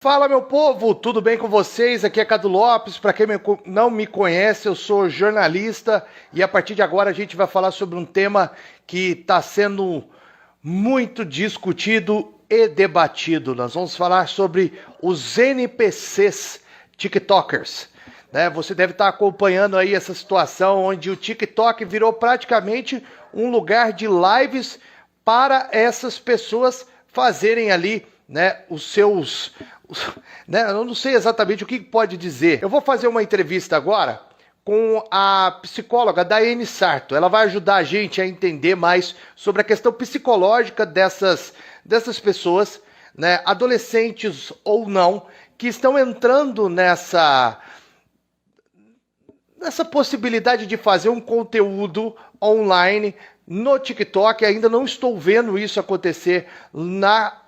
Fala, meu povo, tudo bem com vocês? Aqui é Cadu Lopes. Para quem não me conhece, eu sou jornalista e a partir de agora a gente vai falar sobre um tema que está sendo muito discutido e debatido. Nós vamos falar sobre os NPCs TikTokers. Né? Você deve estar acompanhando aí essa situação onde o TikTok virou praticamente um lugar de lives para essas pessoas fazerem ali, né, né, eu não sei exatamente o que pode dizer. Eu vou fazer uma entrevista agora com a psicóloga Daiane Sarto. Ela vai ajudar a gente a entender mais sobre a questão psicológica dessas pessoas, né, adolescentes ou não, que estão entrando nessa possibilidade de fazer um conteúdo online no TikTok. Ainda não estou vendo isso acontecer na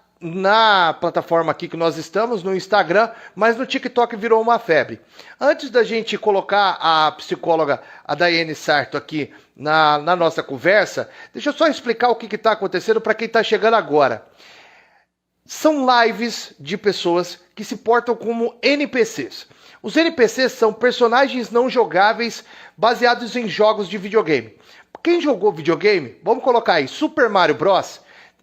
plataforma aqui que nós estamos, no Instagram, mas no TikTok virou uma febre. Antes da gente colocar a psicóloga, a Daiane Sarto, aqui na nossa conversa, deixa eu só explicar o que está acontecendo para quem está chegando agora. São lives de pessoas que se portam como NPCs. Os NPCs são personagens não jogáveis baseados em jogos de videogame. Quem jogou videogame, vamos colocar aí, Super Mario Bros.,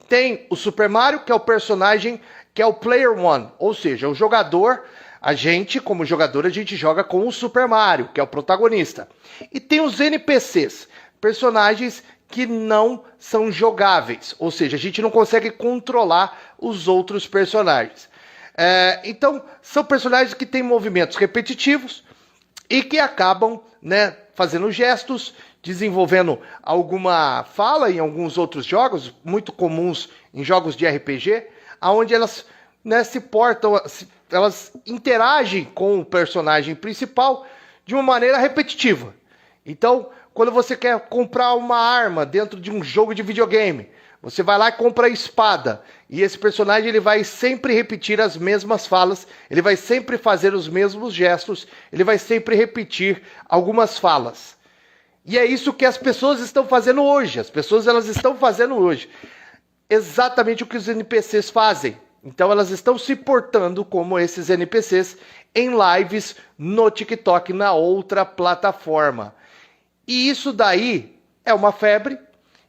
tem o Super Mario, que é o personagem, que é o Player One, ou seja, o jogador, a gente, como jogador, a gente joga com o Super Mario, que é o protagonista. E tem os NPCs, personagens que não são jogáveis, ou seja, a gente não consegue controlar os outros personagens. Então, são personagens que têm movimentos repetitivos e que acabam, né, fazendo gestos, desenvolvendo alguma fala em alguns outros jogos, muito comuns em jogos de RPG, onde elas, né, se portam, elas interagem com o personagem principal de uma maneira repetitiva. Então, quando você quer comprar uma arma dentro de um jogo de videogame, você vai lá e compra a espada. E esse personagem ele vai sempre repetir as mesmas falas, ele vai sempre fazer os mesmos gestos, ele vai sempre repetir algumas falas. E é isso que as pessoas estão fazendo hoje. As pessoas elas estão fazendo hoje exatamente o que os NPCs fazem. Então elas estão se portando como esses NPCs em lives no TikTok, na outra plataforma. E isso daí é uma febre,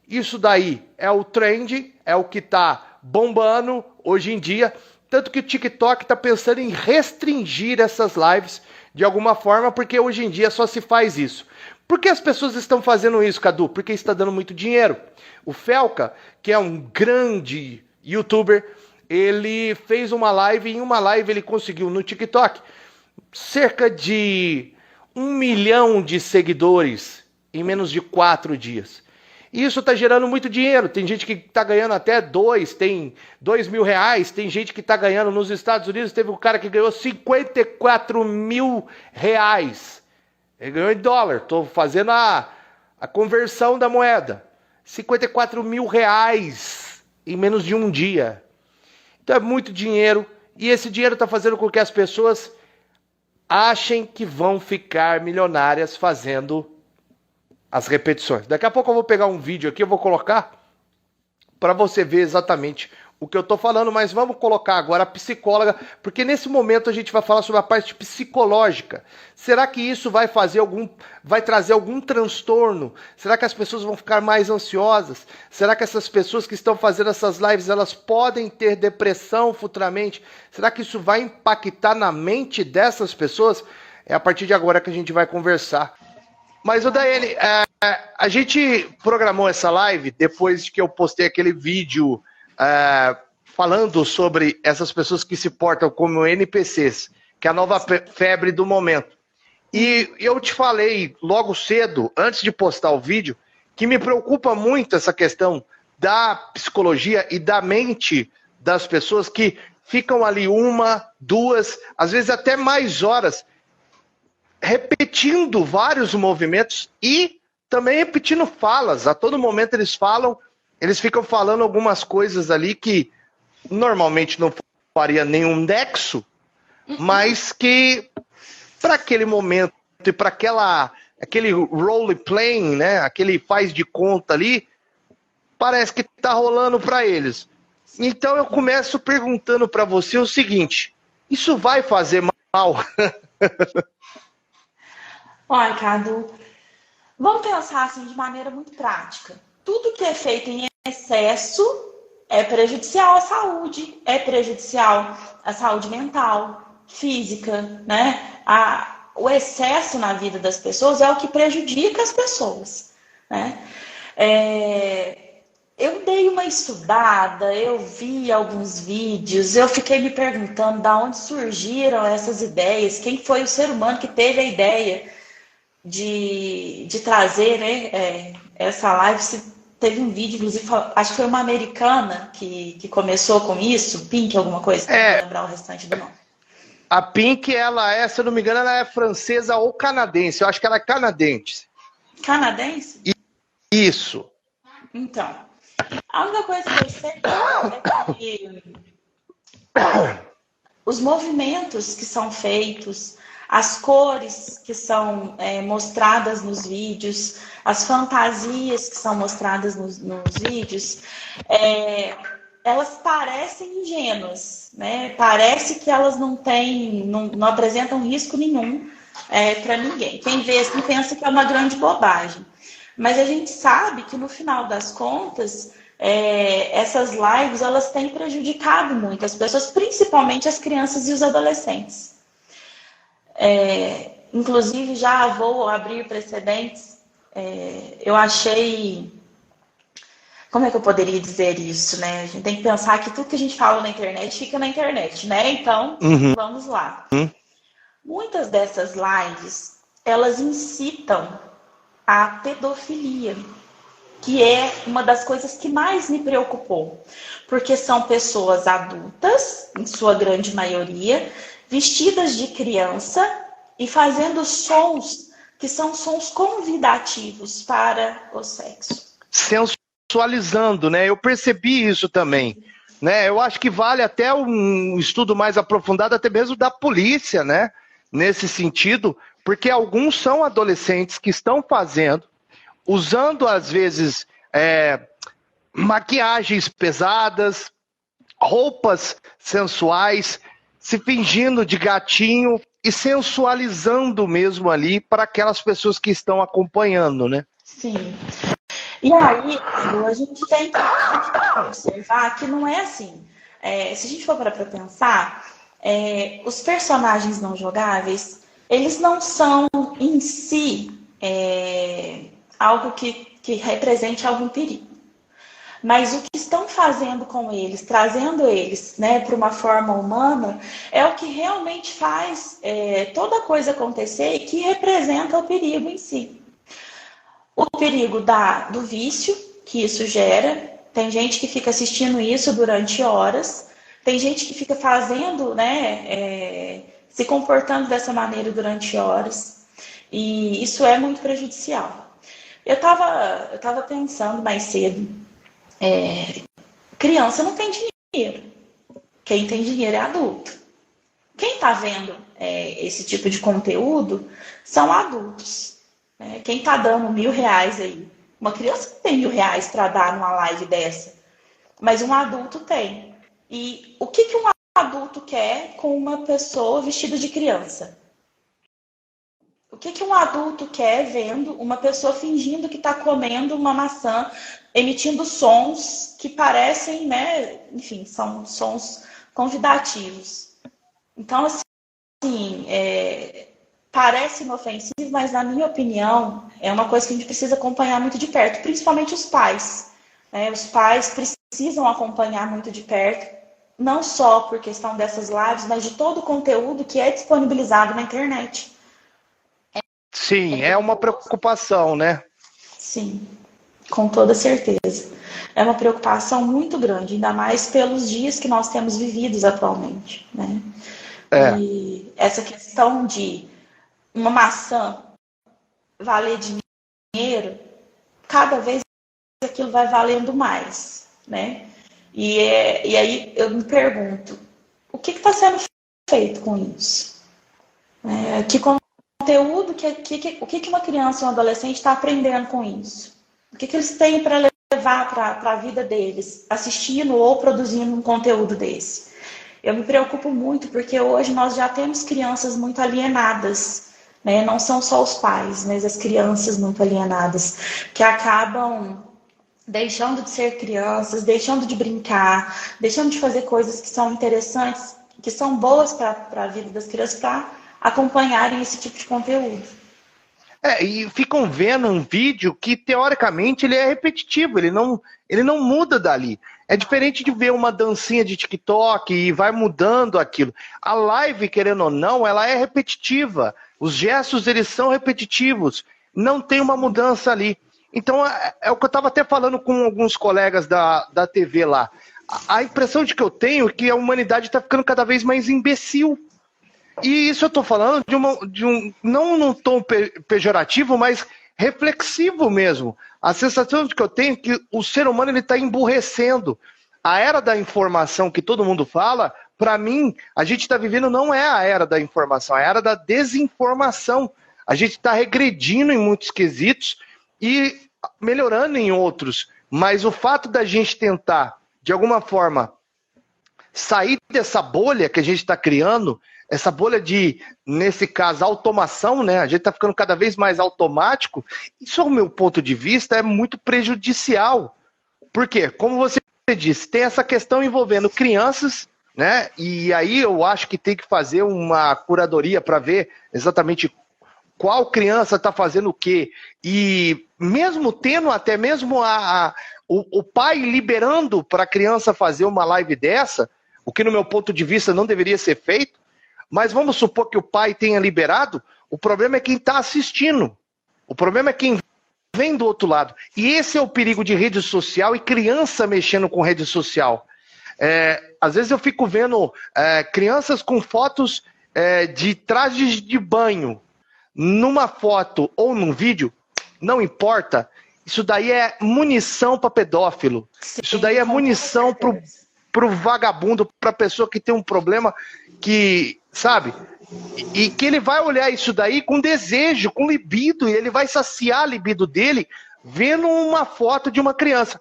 isso daí é o trend, é o que está bombando hoje em dia. Tanto que o TikTok está pensando em restringir essas lives de alguma forma, porque hoje em dia só se faz isso. Por que as pessoas estão fazendo isso, Cadu? Porque está dando muito dinheiro. O Felca, que é um grande youtuber, ele fez uma live, e em uma live ele conseguiu no TikTok cerca de 1 milhão de seguidores em menos de 4 dias. E isso está gerando muito dinheiro. Tem gente que está ganhando até tem 2 mil reais. Tem gente que está ganhando nos Estados Unidos. Teve um cara que ganhou 54 mil reais. Ele ganhou em dólar. Estou fazendo a conversão da moeda. 54 mil reais em menos de um dia. Então é muito dinheiro. E esse dinheiro está fazendo com que as pessoas achem que vão ficar milionárias fazendo as repetições. Daqui a pouco eu vou pegar um vídeo aqui, eu vou colocar para você ver exatamente o que eu estou falando, mas vamos colocar agora a psicóloga, porque nesse momento a gente vai falar sobre a parte psicológica. Será que isso vai trazer algum transtorno? Será que as pessoas vão ficar mais ansiosas? Será que essas pessoas que estão fazendo essas lives, elas podem ter depressão futuramente? Será que isso vai impactar na mente dessas pessoas? É a partir de agora que a gente vai conversar. Mas, o Daiane, a gente programou essa live depois que eu postei aquele vídeo falando sobre essas pessoas que se portam como NPCs, que é a nova febre do momento. E eu te falei logo cedo, antes de postar o vídeo, que me preocupa muito essa questão da psicologia e da mente das pessoas que ficam ali 1, 2, às vezes até mais horas, repetindo vários movimentos e também repetindo falas. A todo momento eles ficam falando algumas coisas ali que normalmente não faria nenhum nexo, mas que para aquele momento e para aquele role playing, né, aquele faz de conta ali, parece que tá rolando para eles. Então eu começo perguntando para você o seguinte: Isso vai fazer mal? Olha, Cadu, vamos pensar assim de maneira muito prática. Tudo que é feito em excesso é prejudicial à saúde, é prejudicial à saúde mental, física, né? O excesso na vida das pessoas é o que prejudica as pessoas, né? Eu dei uma estudada, eu vi alguns vídeos, eu fiquei me perguntando de onde surgiram essas ideias, quem foi o ser humano que teve a ideia de trazer, né, essa live. Teve um vídeo, inclusive, acho que foi uma americana que começou com isso, Pink alguma coisa, não vou lembrar o restante do nome. A Pink, ela é, se eu não me engano, ela é francesa ou canadense. Eu acho que ela é canadense. Canadense? Isso. Então, a única coisa que eu sei é que os movimentos que são feitos, as cores que são mostradas nos vídeos, as fantasias que são mostradas nos vídeos, elas parecem ingênuas, né? Parece que elas não apresentam risco nenhum para ninguém. Quem vê assim pensa que é uma grande bobagem. Mas a gente sabe que no final das contas, essas lives elas têm prejudicado muito as pessoas, principalmente as crianças e os adolescentes. Inclusive, já vou abrir precedentes. Eu achei... Como é que eu poderia dizer isso, né? A gente tem que pensar que tudo que a gente fala na internet fica na internet, né? Então, vamos lá. Muitas dessas lives, elas incitam a pedofilia, que é uma das coisas que mais me preocupou, porque são pessoas adultas, em sua grande maioria, vestidas de criança e fazendo sons que são sons convidativos para o sexo. Sensualizando, né? Eu percebi isso também. Né? Eu acho que vale até um estudo mais aprofundado, até mesmo da polícia, né? Nesse sentido, porque alguns são adolescentes que estão fazendo, usando às vezes maquiagens pesadas, roupas sensuais, se fingindo de gatinho e sensualizando mesmo ali para aquelas pessoas que estão acompanhando, né? Sim. E aí, a gente tem que observar que não é assim. Se a gente for para pensar, os personagens não jogáveis, eles não são em si algo que represente algum perigo. Mas o que estão fazendo com eles, trazendo eles, né, para uma forma humana, é o que realmente faz toda a coisa acontecer e que representa o perigo em si. O perigo do vício que isso gera. Tem gente que fica assistindo isso durante horas. Tem gente que fica fazendo, né, se comportando dessa maneira durante horas. E isso é muito prejudicial. Eu tava pensando mais cedo. Criança não tem dinheiro. Quem tem dinheiro é adulto. Quem está vendo esse tipo de conteúdo são adultos. Quem está dando R$1.000 aí? Uma criança não tem R$1.000 para dar numa live dessa. Mas um adulto tem. E o que um adulto quer com uma pessoa vestida de criança? O que um adulto quer vendo uma pessoa fingindo que está comendo uma maçã, emitindo sons que parecem, né? Enfim, são sons convidativos. Então, assim, parece inofensivo, mas na minha opinião é uma coisa que a gente precisa acompanhar muito de perto, principalmente os pais. Os pais precisam acompanhar muito de perto, não só por questão dessas lives, mas de todo o conteúdo que é disponibilizado na internet. Sim, é uma preocupação, né? Sim, com toda certeza. É uma preocupação muito grande, ainda mais pelos dias que nós temos vividos atualmente, né? E essa questão de uma maçã valer dinheiro, cada vez aquilo vai valendo mais, né? E aí eu me pergunto, o que está sendo feito com isso? Que conteúdo, o que uma criança ou um adolescente está aprendendo com isso? O que eles têm para levar para a vida deles, assistindo ou produzindo um conteúdo desse? Eu me preocupo muito porque hoje nós já temos crianças muito alienadas, né? Não são só os pais, mas as crianças muito alienadas, que acabam deixando de ser crianças, deixando de brincar, deixando de fazer coisas que são interessantes, que são boas para a vida das crianças, para acompanharem esse tipo de conteúdo. E ficam vendo um vídeo que, teoricamente, ele é repetitivo, ele não muda dali. É diferente de ver uma dancinha de TikTok e vai mudando aquilo. A live, querendo ou não, ela é repetitiva. Os gestos, eles são repetitivos. Não tem uma mudança ali. Então, é o que eu estava até falando com alguns colegas da TV lá. A impressão de que eu tenho é que a humanidade está ficando cada vez mais imbecil. E isso eu estou falando de um não num tom pejorativo, mas reflexivo mesmo. A sensação de que eu tenho é que o ser humano está emburrecendo. A era da informação que todo mundo fala, para mim, a gente está vivendo não é a era da informação, é a era da desinformação. A gente está regredindo em muitos quesitos e melhorando em outros. Mas o fato da gente tentar, de alguma forma, sair dessa bolha que a gente está criando, essa bolha de, nesse caso, automação, né? A gente está ficando cada vez mais automático. Isso, ao meu ponto de vista, é muito prejudicial. Por quê? Como você disse, tem essa questão envolvendo crianças, né? E aí eu acho que tem que fazer uma curadoria para ver exatamente qual criança está fazendo o quê. E mesmo tendo até mesmo o pai liberando para a criança fazer uma live dessa, o que no meu ponto de vista não deveria ser feito, mas vamos supor que o pai tenha liberado, o problema é quem está assistindo. O problema é quem vem do outro lado. E esse é o perigo de rede social e criança mexendo com rede social. Às vezes eu fico vendo crianças com fotos de trajes de banho, numa foto ou num vídeo, não importa. Isso daí é munição para pedófilo. Sim, isso daí é munição para o vagabundo, para a pessoa que tem um problema que, sabe? E que ele vai olhar isso daí com desejo, com libido, e ele vai saciar a libido dele vendo uma foto de uma criança.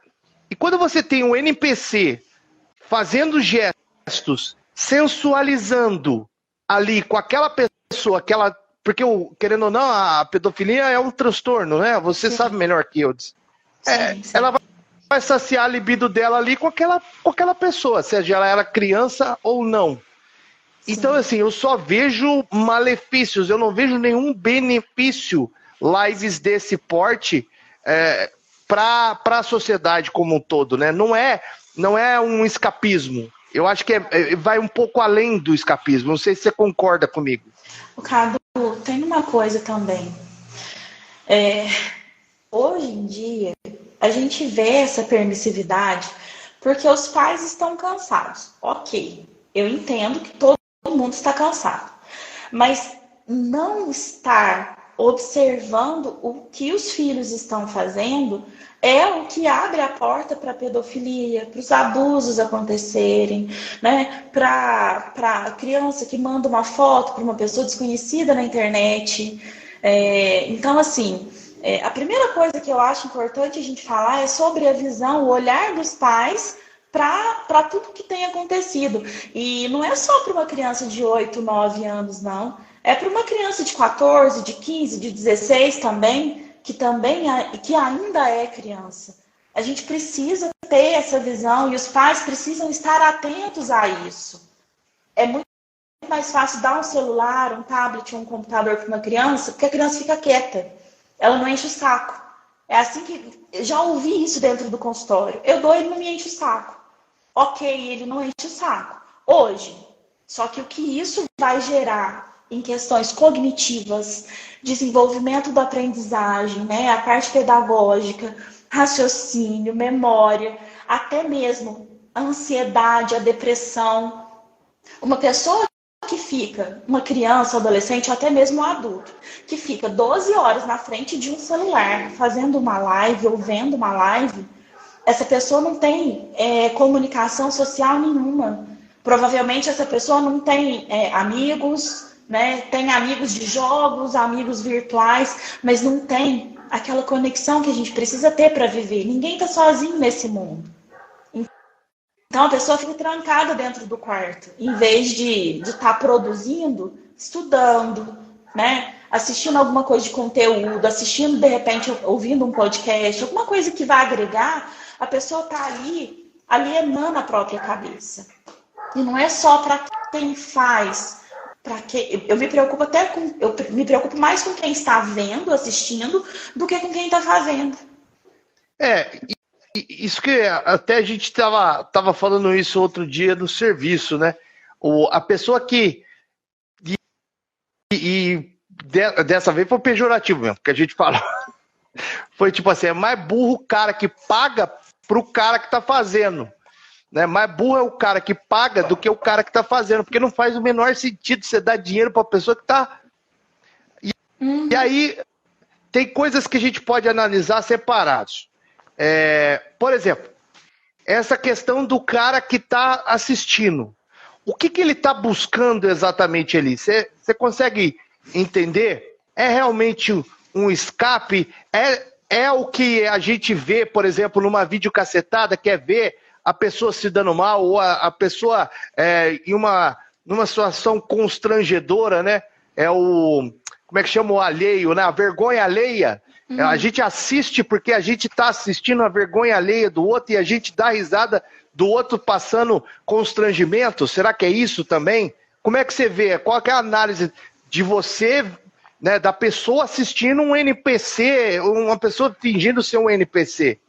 E quando você tem um NPC fazendo gestos, sensualizando ali com aquela pessoa, porque, querendo ou não, a pedofilia é um transtorno, né? Você sabe melhor que eu. Sim. Ela vai saciar a libido dela ali com aquela pessoa, seja ela era criança ou não. Sim. Então, assim, eu só vejo malefícios, eu não vejo nenhum benefício lives desse porte para a sociedade como um todo, né? Não é um escapismo. Eu acho que vai um pouco além do escapismo. Não sei se você concorda comigo. Cadu, tem uma coisa também. Hoje em dia, a gente vê essa permissividade porque os pais estão cansados. Ok, eu entendo que todo mundo está cansado. Mas não estar observando o que os filhos estão fazendo é o que abre a porta para a pedofilia, para os abusos acontecerem, né? Para a criança que manda uma foto para uma pessoa desconhecida na internet. Então, assim, a primeira coisa que eu acho importante a gente falar é sobre a visão, o olhar dos pais para tudo que tem acontecido. E não é só para uma criança de 8, 9 anos, não. É para uma criança de 14, de 15, de 16 também, que ainda é criança. A gente precisa ter essa visão e os pais precisam estar atentos a isso. É muito mais fácil dar um celular, um tablet, um computador para uma criança, porque a criança fica quieta. Ela não enche o saco. É assim que... Já ouvi isso dentro do consultório. Eu dou, ele não me enche o saco. Ok, ele não enche o saco. Hoje. Só que o que isso vai gerar em questões cognitivas, desenvolvimento da aprendizagem, né? A parte pedagógica, raciocínio, memória, até mesmo a ansiedade, a depressão. Uma pessoa que fica, uma criança, adolescente, ou até mesmo um adulto, que fica 12 horas na frente de um celular, fazendo uma live ou vendo uma live, essa pessoa não tem comunicação social nenhuma. Provavelmente essa pessoa não tem amigos, né? Tem amigos de jogos, amigos virtuais, mas não tem aquela conexão que a gente precisa ter para viver. Ninguém está sozinho nesse mundo. Então a pessoa fica trancada dentro do quarto, em vez de estar produzindo, estudando, né? Assistindo alguma coisa de conteúdo, assistindo, de repente, ouvindo um podcast, alguma coisa que vai agregar, a pessoa está ali alienando a própria cabeça. E não é só para quem faz, para quem. Eu me preocupo eu me preocupo mais com quem está vendo, assistindo, do que com quem está fazendo. Isso que até a gente tava falando isso outro dia no serviço, né? A pessoa que. Dessa vez foi pejorativo mesmo, que a gente falou. Foi tipo assim: é mais burro o cara que paga pro cara que tá fazendo. Né? Mais burro é o cara que paga do que o cara que tá fazendo, porque não faz o menor sentido você dar dinheiro pra pessoa que tá. E aí, tem coisas que a gente pode analisar separados. Por exemplo, essa questão do cara que está assistindo. O que ele está buscando exatamente ali? Você consegue entender? É realmente um escape? É o que a gente vê, por exemplo, numa videocassetada, que é ver a pessoa se dando mal, ou a pessoa numa situação constrangedora, né? Como é que chama o alheio, né? A vergonha alheia. A gente assiste porque a gente está assistindo a vergonha alheia do outro e a gente dá risada do outro passando constrangimento. Será que é isso também? Como é que você vê? Qual que é a análise de você, né, da pessoa assistindo um NPC, uma pessoa fingindo ser um NPC?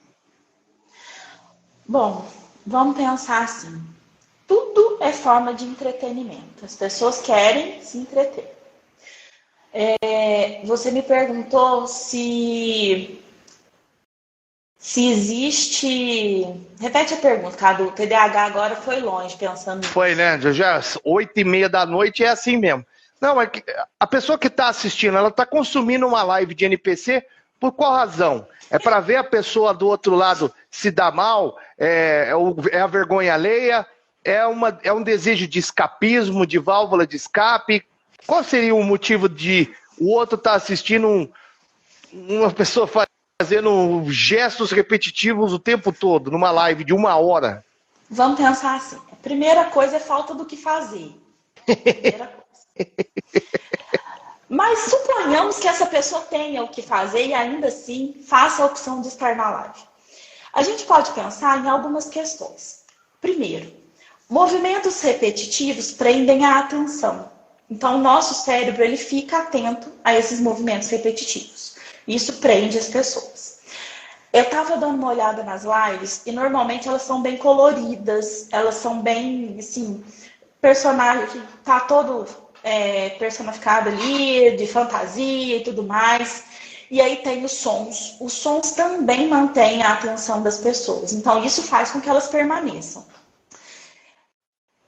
Bom, vamos pensar assim. Tudo é forma de entretenimento. As pessoas querem se entreter. Você me perguntou se existe... Repete a pergunta, Cadu. O TDAH agora foi longe, pensando... Foi, né? Já 8h30 da noite é assim mesmo. Não, a pessoa que está assistindo, ela está consumindo uma live de NPC por qual razão? É para ver a pessoa do outro lado se dar mal? É a vergonha alheia? É um desejo de escapismo, de válvula de escape? Qual seria o motivo de o outro estar assistindo uma pessoa fazendo gestos repetitivos o tempo todo, numa live de 1 hora? Vamos pensar assim. A primeira coisa é falta do que fazer. Primeira coisa. Mas suponhamos que essa pessoa tenha o que fazer e ainda assim faça a opção de estar na live. A gente pode pensar em algumas questões. Primeiro, movimentos repetitivos prendem a atenção. Então, o nosso cérebro ele fica atento a esses movimentos repetitivos. Isso prende as pessoas. Eu estava dando uma olhada nas lives e normalmente elas são bem coloridas, elas são bem, assim, personagem, tá todo personificado ali, de fantasia e tudo mais. E aí tem os sons. Os sons também mantêm a atenção das pessoas. Então, isso faz com que elas permaneçam.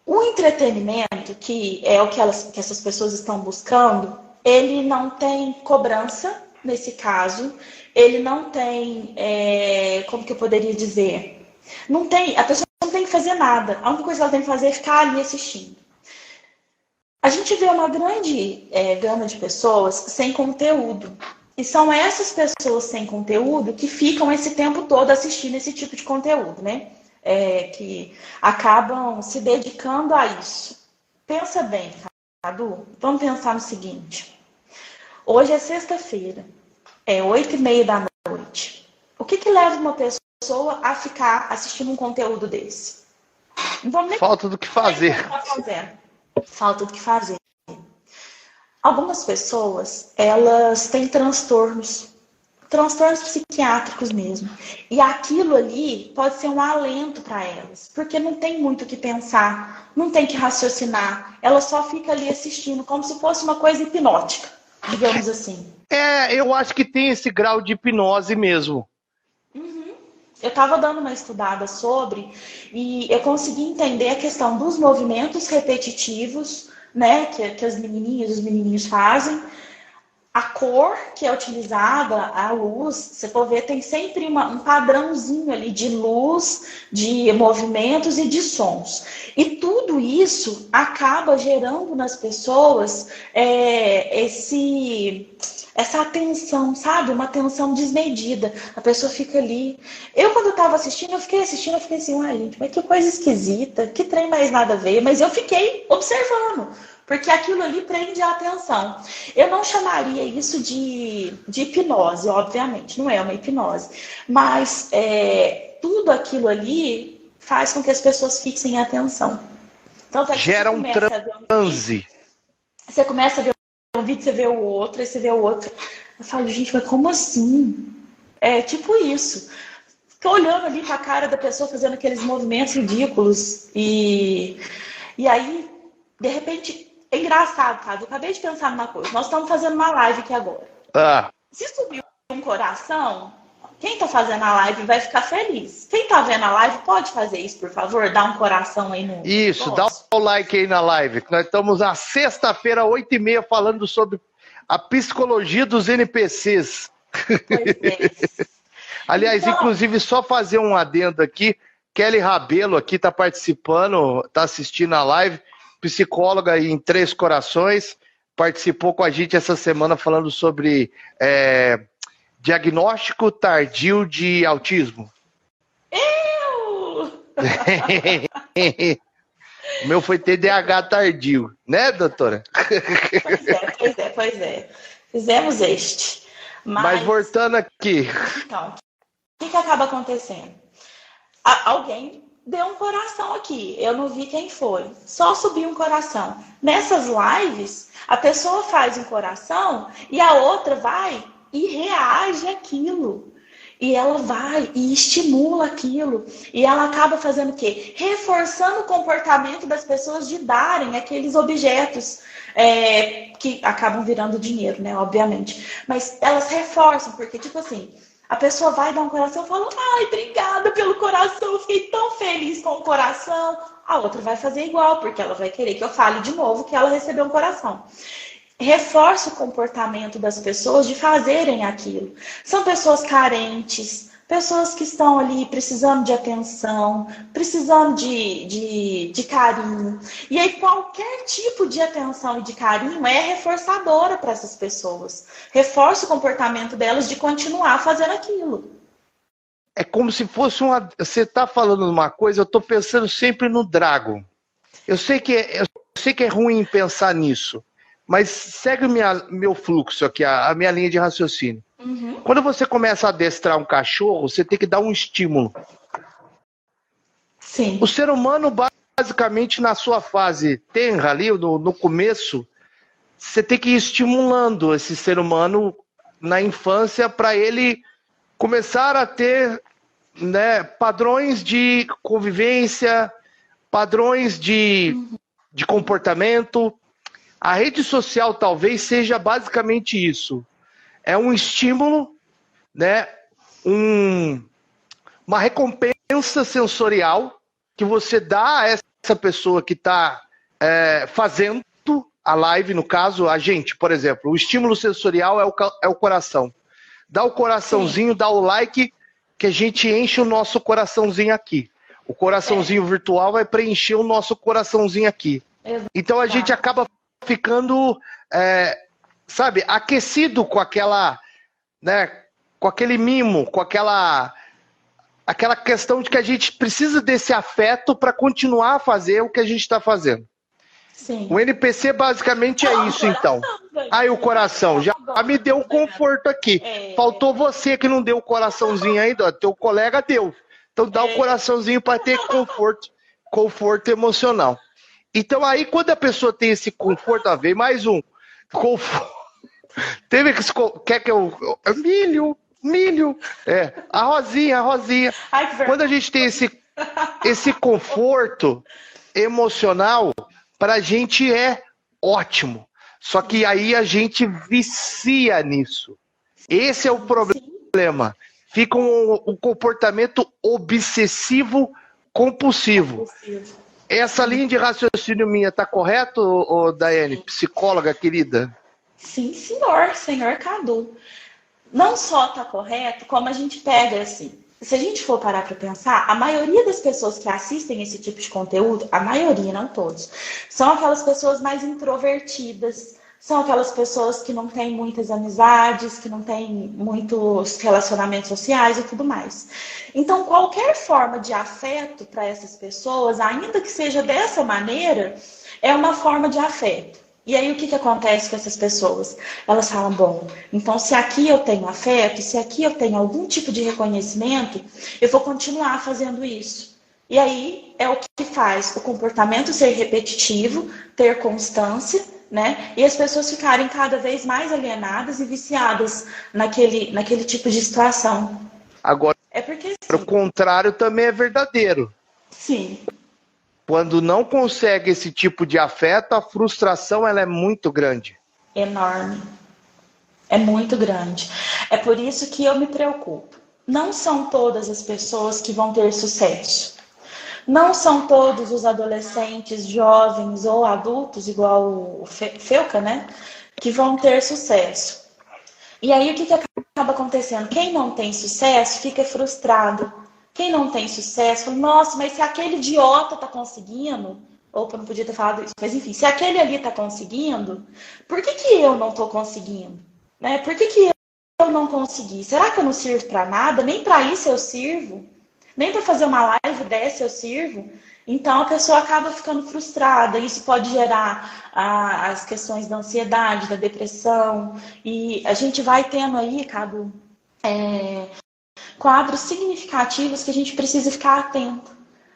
O entretenimento, que é o que essas pessoas estão buscando, ele não tem cobrança, nesse caso. Ele não tem, como que eu poderia dizer? A pessoa não tem que fazer nada. A única coisa que ela tem que fazer é ficar ali assistindo. A gente vê uma grande gama de pessoas sem conteúdo. E são essas pessoas sem conteúdo que ficam esse tempo todo assistindo esse tipo de conteúdo, né? Que acabam se dedicando a isso. Pensa bem, Cadu. Vamos pensar no seguinte. Hoje é sexta-feira. É 8h30 da noite. O que leva uma pessoa a ficar assistindo um conteúdo desse? Falta do que fazer. Falta do que fazer. Algumas pessoas, elas têm transtornos psiquiátricos mesmo. E aquilo ali pode ser um alento para elas, porque não tem muito o que pensar, não tem que raciocinar. Ela só fica ali assistindo, como se fosse uma coisa hipnótica, digamos assim. Eu acho que tem esse grau de hipnose mesmo. Eu estava dando uma estudada sobre e eu consegui entender a questão dos movimentos repetitivos, né, que as menininhas, os menininhos fazem. a cor que é utilizada, a luz, você for ver, tem sempre um padrãozinho ali de luz, de movimentos e de sons. E tudo isso acaba gerando nas pessoas essa atenção, sabe? Uma atenção desmedida. A pessoa fica ali. Eu, quando eu tava assistindo, eu fiquei assim, uai, gente, mas que coisa esquisita, que trem mais nada a ver. Mas eu fiquei observando. Porque aquilo ali prende a atenção. Eu não chamaria isso de hipnose, obviamente, não é uma hipnose. Mas tudo aquilo ali faz com que as pessoas fixem a atenção. Então, gera um transe. Você começa a ver um vídeo, você vê o outro, aí você vê o outro. Eu falo, gente, mas como assim? É tipo isso. Fica olhando ali para a cara da pessoa fazendo aqueles movimentos ridículos. E aí, de repente... É engraçado, cara. Eu acabei de pensar numa coisa. Nós estamos fazendo uma live aqui agora. Se subir um coração, quem está fazendo a live vai ficar feliz. Quem está vendo a live pode fazer isso, por favor? Dá um coração aí no... Isso, dá o like aí na live. Nós estamos na sexta-feira, 8h30, falando sobre a psicologia dos NPCs. Pois é. Aliás, então... inclusive, só fazer um adendo aqui. Kelly Rabelo aqui está participando, está assistindo a live. Psicóloga em Três Corações, participou com a gente essa semana falando sobre diagnóstico tardio de autismo. O meu foi TDAH tardio, né, doutora? Pois é. Fizemos este. Mas voltando aqui. Então, o que acaba acontecendo? Alguém deu um coração aqui. Eu não vi quem foi. Só subiu um coração. Nessas lives, a pessoa faz um coração e a outra vai e reage àquilo. E ela vai e estimula aquilo. E ela acaba fazendo o quê? Reforçando o comportamento das pessoas de darem aqueles objetos que acabam virando dinheiro, né? Obviamente. Mas elas reforçam, porque, tipo assim, a pessoa vai dar um coração e fala, ai, obrigada pelo coração, eu fiquei tão feliz com o coração. A outra vai fazer igual, porque ela vai querer que eu fale de novo que ela recebeu um coração. Reforça o comportamento das pessoas de fazerem aquilo. São pessoas carentes, pessoas que estão ali precisando de atenção, precisando de carinho. E aí qualquer tipo de atenção e de carinho é reforçadora para essas pessoas. Reforça o comportamento delas de continuar fazendo aquilo. É como se fosse uma... Você está falando uma coisa, eu estou pensando sempre no Dragon. Eu sei que é ruim pensar nisso, mas segue meu fluxo aqui, a minha linha de raciocínio. Uhum. Quando você começa a adestrar um cachorro, você tem que dar um estímulo. Sim. O ser humano, basicamente, na sua fase tenra ali, no começo, você tem que ir estimulando esse ser humano na infância para ele começar a ter, né, padrões de convivência, padrões de comportamento. A rede social talvez seja basicamente isso. É um estímulo, né? Uma recompensa sensorial que você dá a essa pessoa que está fazendo a live, no caso, a gente, por exemplo. O estímulo sensorial é o coração. Dá o coraçãozinho, dá o like, que a gente enche o nosso coraçãozinho aqui. O coraçãozinho virtual vai preencher o nosso coraçãozinho aqui. Então a gente acaba ficando... sabe, aquecido com aquela, né, com aquele mimo, com aquela questão de que a gente precisa desse afeto para continuar a fazer o que a gente está fazendo. Sim. O NPC basicamente é isso, então. Aí o coração já me deu um conforto aqui. Faltou você que não deu o coraçãozinho ainda, teu colega deu. Então dá o coraçãozinho para ter conforto emocional. Então aí quando a pessoa tem esse conforto, vem mais um conforto. Teve que... Quer que eu... Milho. A Rosinha. Ai, quando a gente tem esse conforto emocional, pra gente é ótimo. Só que aí a gente vicia nisso. Esse é o problema. Fica um comportamento obsessivo compulsivo. Essa linha de raciocínio minha tá correto, Daiane, psicóloga querida? Sim, senhor Cadu. Não só está correto, como a gente pega assim. Se a gente for parar para pensar, a maioria das pessoas que assistem esse tipo de conteúdo, a maioria, não todos, são aquelas pessoas mais introvertidas, são aquelas pessoas que não têm muitas amizades, que não têm muitos relacionamentos sociais e tudo mais. Então, qualquer forma de afeto para essas pessoas, ainda que seja dessa maneira, é uma forma de afeto. E aí o que acontece com essas pessoas? Elas falam, bom, então se aqui eu tenho afeto, se aqui eu tenho algum tipo de reconhecimento, eu vou continuar fazendo isso. E aí é o que faz o comportamento ser repetitivo, ter constância, né? E as pessoas ficarem cada vez mais alienadas e viciadas naquele tipo de situação. Agora, É porque o contrário também é verdadeiro. Sim. Quando não consegue esse tipo de afeto, a frustração ela é muito grande. Enorme. É muito grande. É por isso que eu me preocupo. Não são todas as pessoas que vão ter sucesso. Não são todos os adolescentes, jovens ou adultos, igual o Felca, né? Que vão ter sucesso. E aí o que acaba acontecendo? Quem não tem sucesso fica frustrado. Quem não tem sucesso, fala, nossa, mas se aquele idiota tá conseguindo, opa, não podia ter falado isso, mas enfim, se aquele ali tá conseguindo, por que eu não tô conseguindo? Né? Por que eu não consegui? Será que eu não sirvo para nada? Nem para isso eu sirvo? Nem para fazer uma live dessa eu sirvo? Então a pessoa acaba ficando frustrada. Isso pode gerar as questões da ansiedade, da depressão. E a gente vai tendo aí, Cadu, quadros significativos que a gente precisa ficar atento.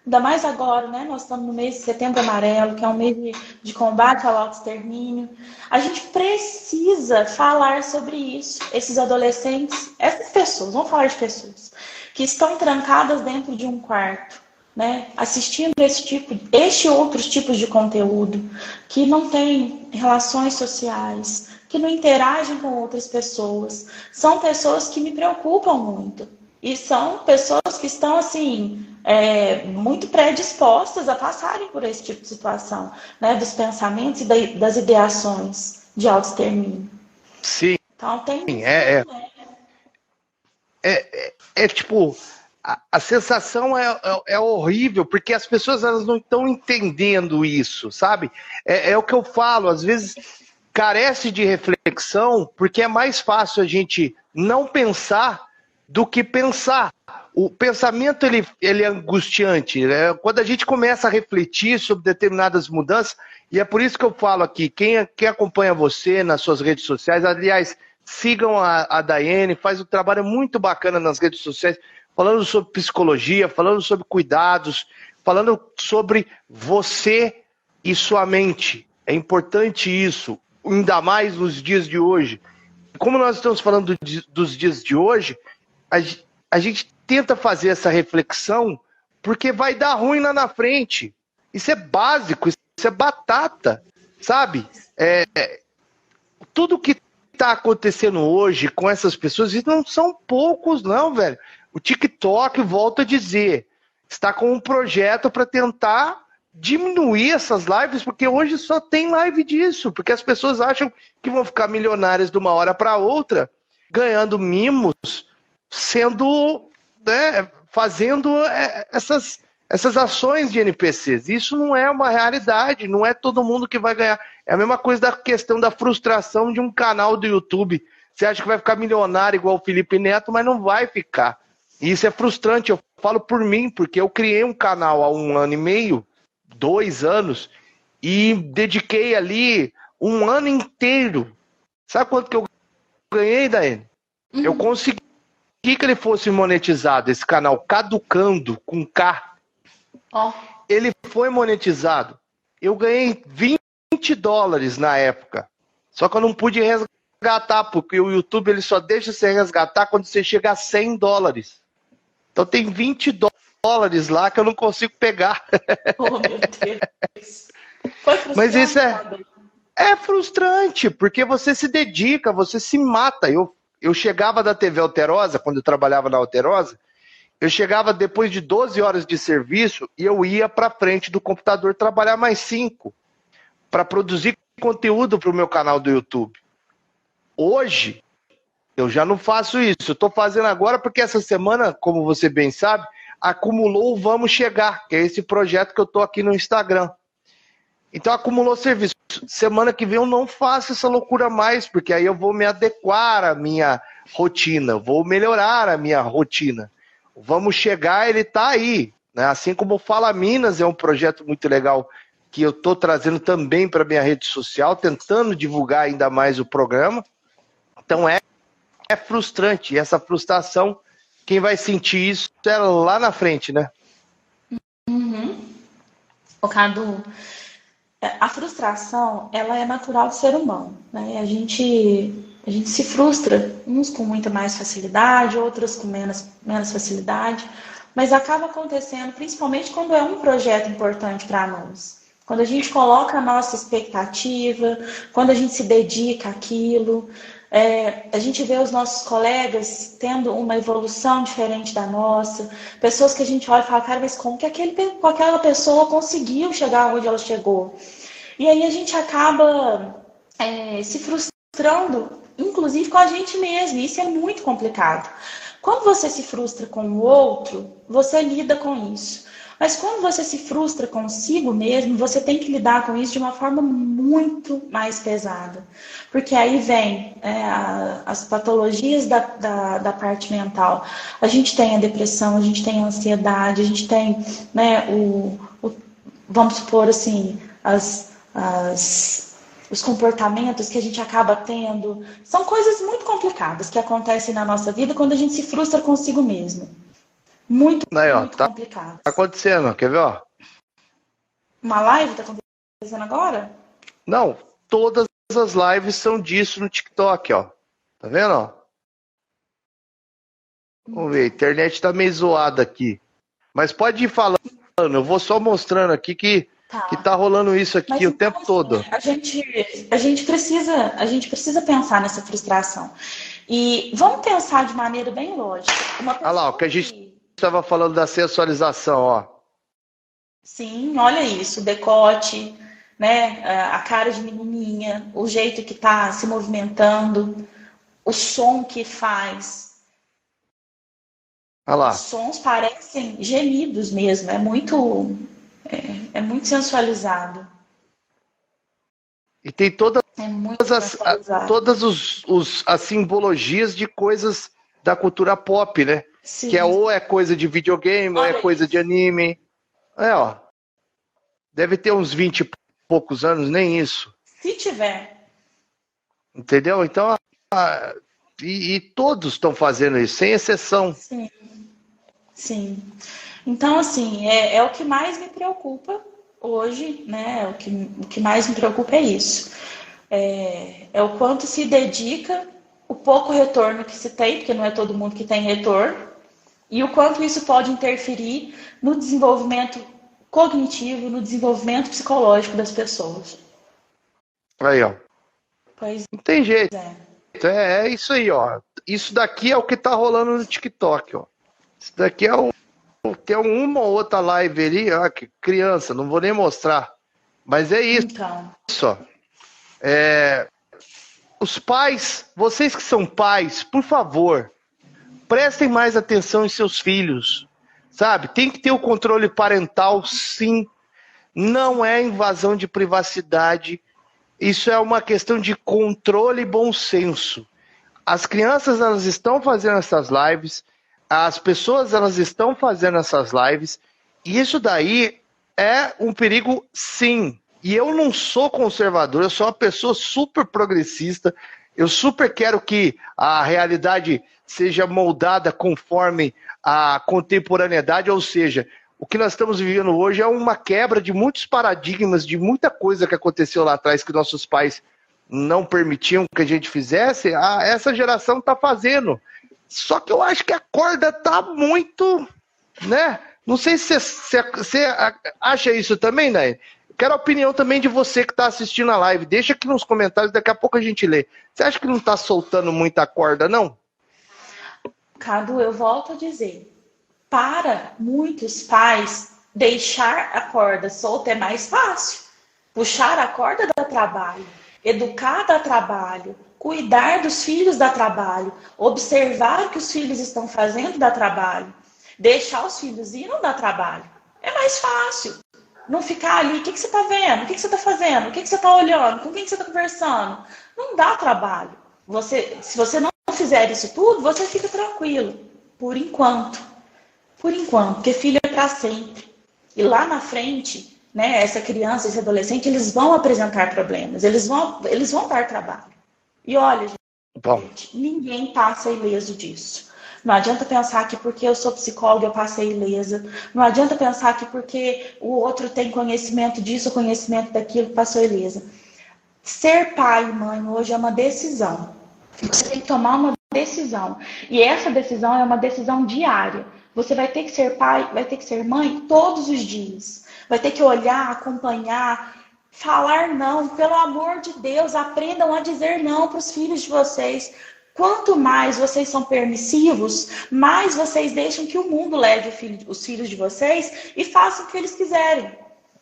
Ainda mais agora, né? Nós estamos no mês de Setembro Amarelo, que é um mês de combate ao autoextermínio. A gente precisa falar sobre isso. Esses adolescentes, essas pessoas, vamos falar de pessoas, que estão trancadas dentro de um quarto, né? Assistindo este outros tipos de conteúdo, que não têm relações sociais, que não interagem com outras pessoas. São pessoas que me preocupam muito. E são pessoas que estão, assim, muito predispostas a passarem por esse tipo de situação, né? Dos pensamentos e das ideações de autoextermínio. Sim. Então, tem... tipo, a sensação é horrível, porque as pessoas elas não estão entendendo isso, sabe? É o que eu falo, às vezes carece de reflexão, porque é mais fácil a gente não pensar do que pensar. O pensamento ele é angustiante, né? Quando a gente começa a refletir sobre determinadas mudanças, e é por isso que eu falo aqui, quem acompanha você nas suas redes sociais, aliás, sigam a Daiane, faz um trabalho muito bacana nas redes sociais, falando sobre psicologia, falando sobre cuidados, falando sobre você e sua mente. É importante isso, ainda mais nos dias de hoje. Como nós estamos falando dos dias de hoje, a gente tenta fazer essa reflexão porque vai dar ruim lá na frente. Isso é básico, isso é batata, sabe? Tudo que está acontecendo hoje com essas pessoas, e não são poucos não, velho. O TikTok, volto a dizer, está com um projeto para tentar diminuir essas lives, porque hoje só tem live disso, porque as pessoas acham que vão ficar milionárias de uma hora para outra, ganhando mimos, sendo, né, fazendo essas ações de NPCs. Isso não é uma realidade, não é todo mundo que vai ganhar. É a mesma coisa da questão da frustração de um canal do YouTube. Você acha que vai ficar milionário igual o Felipe Neto, mas não vai ficar. E isso é frustrante, eu falo por mim, porque eu criei um canal há 1 ano e meio, 2 anos, e dediquei ali 1 ano inteiro. Sabe quanto que eu ganhei, Daiane? Eu consegui que ele fosse monetizado, esse canal Caducando, com K. Ele foi monetizado. Eu ganhei $20 na época. Só que eu não pude resgatar, porque o YouTube ele só deixa você resgatar quando você chega a $100. Então tem $20 lá que eu não consigo pegar. Oh, meu Deus. Foi frustrante. Mas isso é frustrante, porque você se dedica, você se mata. Eu chegava da TV Alterosa, quando eu trabalhava na Alterosa, eu chegava depois de 12 horas de serviço e eu ia para frente do computador trabalhar mais 5 para produzir conteúdo para o meu canal do YouTube. Hoje, eu já não faço isso. Eu estou fazendo agora porque essa semana, como você bem sabe, acumulou o Vamos Chegar, que é esse projeto que eu estou aqui no Instagram. Então acumulou serviço. Semana que vem eu não faço essa loucura mais, porque aí eu vou me adequar à minha rotina, vou melhorar a minha rotina. O Vamos Chegar, ele está aí, né? Assim como o Fala Minas é um projeto muito legal que eu estou trazendo também para minha rede social, tentando divulgar ainda mais o programa. Então é frustrante, e essa frustração, quem vai sentir isso é lá na frente, né? O Cadu, a frustração, ela é natural do ser humano, né? A gente se frustra, uns com muita mais facilidade, outros com menos facilidade, mas acaba acontecendo, principalmente quando é um projeto importante para nós. Quando a gente coloca a nossa expectativa, quando a gente se dedica àquilo, a gente vê os nossos colegas tendo uma evolução diferente da nossa, pessoas que a gente olha e fala, cara, mas como que aquela pessoa conseguiu chegar onde ela chegou? E aí a gente acaba se frustrando, inclusive com a gente mesmo, e isso é muito complicado. Quando você se frustra com o outro, você lida com isso. Mas quando você se frustra consigo mesmo, você tem que lidar com isso de uma forma muito mais pesada. Porque aí vem as patologias da parte mental. A gente tem a depressão, a gente tem a ansiedade, a gente tem, né, vamos supor assim, os comportamentos que a gente acaba tendo. São coisas muito complicadas que acontecem na nossa vida quando a gente se frustra consigo mesmo. Muito, Aí, ó, muito tá complicado. acontecendo, quer ver, ó? Uma live tá acontecendo agora? Não, todas as lives são disso no TikTok, ó. Tá vendo, ó? Vamos ver, a internet tá meio zoada aqui. Mas pode ir falando, eu vou só mostrando aqui que tá rolando isso aqui. Mas, o tempo todo. A gente precisa pensar nessa frustração. E vamos pensar de maneira bem lógica. Olha lá, o que a gente estava falando da sensualização, ó. Sim, olha isso, o decote, né, a cara de menininha, o jeito que está se movimentando, o som que faz. Olha lá. Os sons parecem gemidos mesmo, é muito sensualizado. E tem todas as simbologias de coisas da cultura pop, né? Sim. Que ou é coisa de videogame, ou é coisa de anime. Ó. Deve ter uns 20 e poucos anos, nem isso. Se tiver. Entendeu? Então, e todos estão fazendo isso, sem exceção. Sim. Sim. Então, assim, é o que mais me preocupa hoje, né? O que mais me preocupa é isso. É o quanto se dedica, o pouco retorno que se tem, porque não é todo mundo que tem retorno, e o quanto isso pode interferir no desenvolvimento cognitivo, no desenvolvimento psicológico das pessoas. Aí, ó. Pois não tem jeito. É isso aí, ó. Isso daqui é o que tá rolando no TikTok, ó. Isso daqui tem uma ou outra live ali, ó, que criança, não vou nem mostrar. Mas é isso. Então. Isso, ó. Os pais, vocês que são pais, por favor, prestem mais atenção em seus filhos, sabe? Tem que ter o controle parental, sim. Não é invasão de privacidade. Isso é uma questão de controle e bom senso. As crianças, elas estão fazendo essas lives, as pessoas, elas estão fazendo essas lives, e isso daí é um perigo, sim. E eu não sou conservador, eu sou uma pessoa super progressista, eu super quero que a realidade seja moldada conforme a contemporaneidade, ou seja, o que nós estamos vivendo hoje é uma quebra de muitos paradigmas, de muita coisa que aconteceu lá atrás que nossos pais não permitiam que a gente fizesse, essa geração está fazendo. Só que eu acho que a corda está muito, né? Não sei se você acha isso também, né? Quero a opinião também de você que está assistindo a live. Deixa aqui nos comentários, daqui a pouco a gente lê. Você acha que não está soltando muita corda, não? Cadu, eu volto a dizer. Para muitos pais, deixar a corda solta é mais fácil. Puxar a corda dá trabalho. educar dá trabalho, cuidar dos filhos dá trabalho, observar o que os filhos estão fazendo dá trabalho, deixar os filhos ir não dá trabalho. É mais fácil não ficar ali, o que você está vendo, o que você está fazendo, o que você está olhando, com quem você está conversando. Não dá trabalho. Se você não fizer isso tudo, você fica tranquilo, por enquanto. Por enquanto, porque filho é para sempre. E lá na frente, né, essa criança, esse adolescente, eles vão apresentar problemas, eles vão dar trabalho. E olha, gente, ninguém passa ileso disso. Não adianta pensar que porque eu sou psicóloga eu passei ilesa. Não adianta pensar que porque o outro tem conhecimento disso, conhecimento daquilo, passou ilesa. Ser pai e mãe hoje é uma decisão. Você tem que tomar uma decisão. E essa decisão é uma decisão diária. Você vai ter que ser pai, vai ter que ser mãe todos os dias. Vai ter que olhar, acompanhar, falar não. Pelo amor de Deus, aprendam a dizer não para os filhos de vocês. Quanto mais vocês são permissivos, mais vocês deixam que o mundo leve os filhos de vocês e façam o que eles quiserem.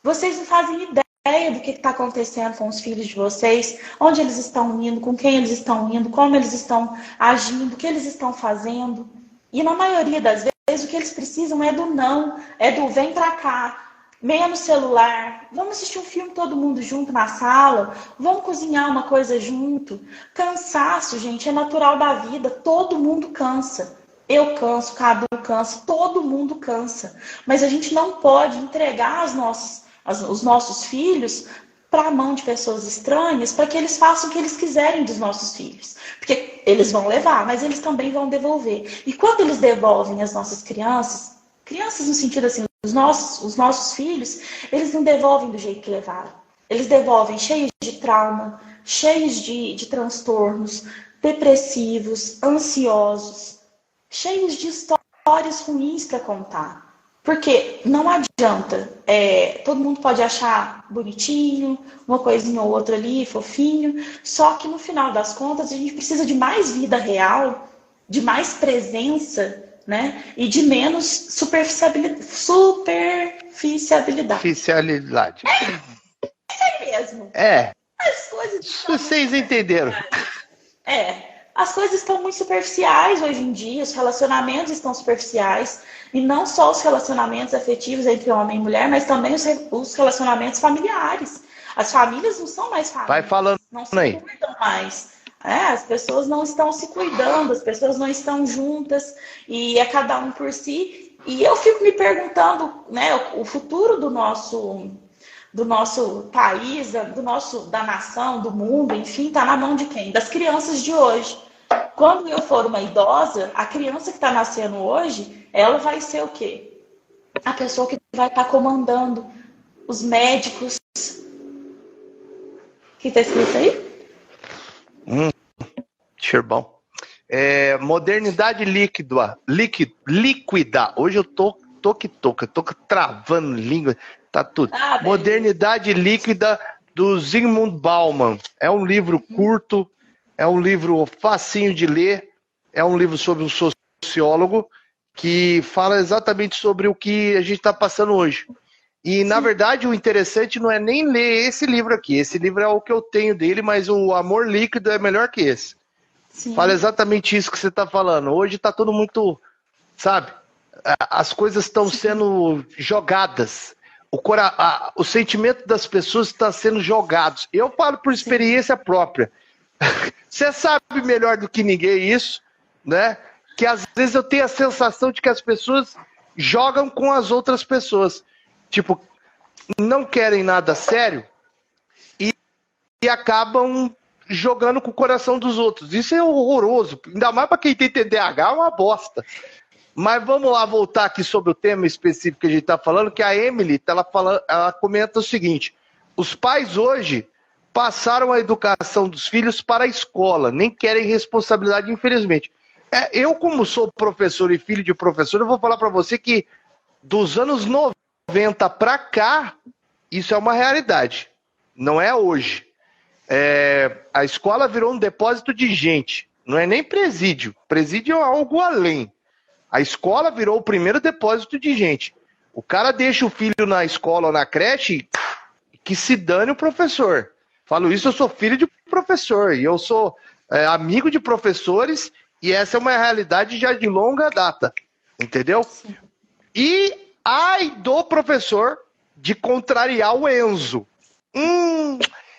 Vocês não fazem ideia do que está acontecendo com os filhos de vocês, onde eles estão indo, com quem eles estão indo, como eles estão agindo, o que eles estão fazendo. E na maioria das vezes o que eles precisam é do não, é do vem pra cá, menos celular, vamos assistir um filme todo mundo junto na sala, vamos cozinhar uma coisa junto. Cansaço, gente, é natural da vida, todo mundo cansa. Eu canso, Cadu cansa, todo mundo cansa. Mas a gente não pode entregar os nossos filhos para a mão de pessoas estranhas para que eles façam o que eles quiserem dos nossos filhos. Porque eles vão levar, mas eles também vão devolver. E quando eles devolvem as nossas crianças no sentido assim, os nossos filhos, eles não devolvem do jeito que levaram. Eles devolvem cheios de trauma, cheios de transtornos, depressivos, ansiosos, cheios de histórias ruins para contar. Porque não adianta, todo mundo pode achar bonitinho, uma coisinha ou outra ali, fofinho, só que no final das contas a gente precisa de mais vida real, de mais presença, né? E de menos superficialidade. Superficialidade. É mesmo. As coisas vocês entenderam. As coisas estão muito superficiais hoje em dia, os relacionamentos estão superficiais, e não só os relacionamentos afetivos entre homem e mulher, mas também os relacionamentos familiares. As famílias não são mais famílias. Vai falando não se cuidam mais. As pessoas não estão se cuidando, as pessoas não estão juntas, e é cada um por si. E eu fico me perguntando, né, o futuro do nosso país, da nação, do mundo, enfim, está na mão de quem? Das crianças de hoje. Quando eu for uma idosa, a criança que está nascendo hoje, ela vai ser o quê? A pessoa que vai estar comandando os médicos. O que está escrito aí? Cheiro bom. Modernidade líquida. Hoje eu tô travando língua. Tá tudo. Modernidade Líquida, do Zygmunt Bauman. É um livro curto, é um livro facinho de ler, é um livro sobre um sociólogo que fala exatamente sobre o que a gente está passando hoje. E, na verdade, o interessante não é nem ler esse livro aqui. Esse livro é o que eu tenho dele, mas o Amor Líquido é melhor que esse. Sim. Fala exatamente isso que você está falando. Hoje está tudo muito, sabe? As coisas estão sendo jogadas. O sentimento das pessoas está sendo jogado. Eu falo por experiência própria. Você sabe melhor do que ninguém isso, né? Que às vezes eu tenho a sensação de que as pessoas jogam com as outras pessoas. Tipo, não querem nada sério e acabam jogando com o coração dos outros. Isso é horroroso. Ainda mais para quem tem TDAH, é uma bosta. Mas vamos lá voltar aqui sobre o tema específico que a gente está falando, que a Emily, ela comenta o seguinte: os pais hoje passaram a educação dos filhos para a escola, nem querem responsabilidade, infelizmente. Eu, como sou professor e filho de professor, eu vou falar para você que dos anos 90 para cá, isso é uma realidade. Não é hoje. A escola virou um depósito de gente, não é nem presídio. Presídio é algo além. A escola virou o primeiro depósito de gente. O cara deixa o filho na escola ou na creche, que se dane o professor. Falo isso, eu sou filho de professor e eu sou amigo de professores e essa é uma realidade já de longa data, entendeu? Sim. E ai do professor de contrariar o Enzo.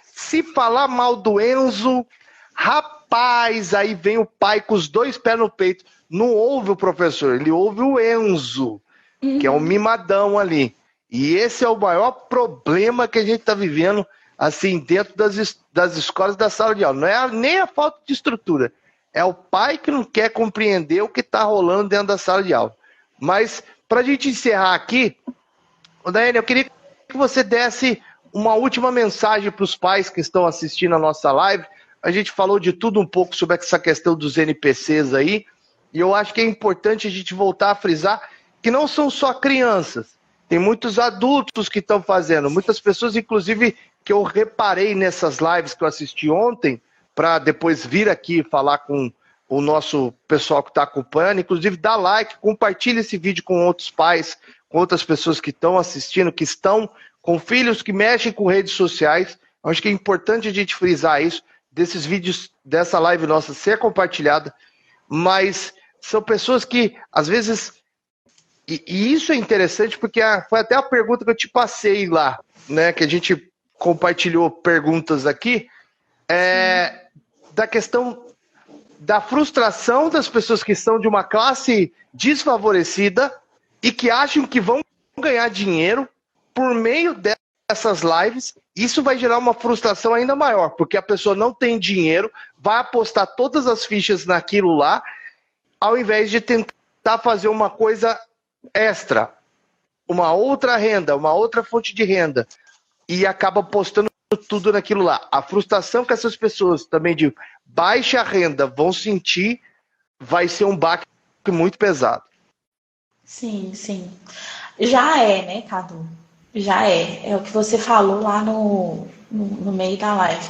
Se falar mal do Enzo, rapaz, aí vem o pai com os dois pés no peito. Não ouve o professor, ele ouve o Enzo, que é um mimadão ali. E esse é o maior problema que a gente está vivendo assim dentro das escolas, da sala de aula. Não é nem a falta de estrutura, é o pai que não quer compreender o que está rolando dentro da sala de aula. Mas, para a gente encerrar aqui, Daiane, eu queria que você desse uma última mensagem para os pais que estão assistindo a nossa live. A gente falou de tudo um pouco sobre essa questão dos NPCs aí, e eu acho que é importante a gente voltar a frisar que não são só crianças, tem muitos adultos que estão fazendo, muitas pessoas, inclusive, que eu reparei nessas lives que eu assisti ontem, para depois vir aqui falar com o nosso pessoal que está acompanhando, inclusive dá like, compartilha esse vídeo com outros pais, com outras pessoas que estão assistindo, que estão com filhos que mexem com redes sociais. Acho que é importante a gente frisar isso, desses vídeos, dessa live nossa ser compartilhada, mas são pessoas que, às vezes, e isso é interessante porque foi até a pergunta que eu te passei lá, né, que a gente compartilhou perguntas aqui, da questão da frustração das pessoas que são de uma classe desfavorecida e que acham que vão ganhar dinheiro por meio dessas lives. Isso vai gerar uma frustração ainda maior, porque a pessoa não tem dinheiro, vai apostar todas as fichas naquilo lá, ao invés de tentar fazer uma coisa extra, uma outra renda, uma outra fonte de renda, e acaba apostando tudo naquilo lá. A frustração que essas pessoas também de baixa renda vão sentir vai ser um baque muito pesado. Sim, sim. Já é, né, Cadu? Já é. É o que você falou lá no meio da live.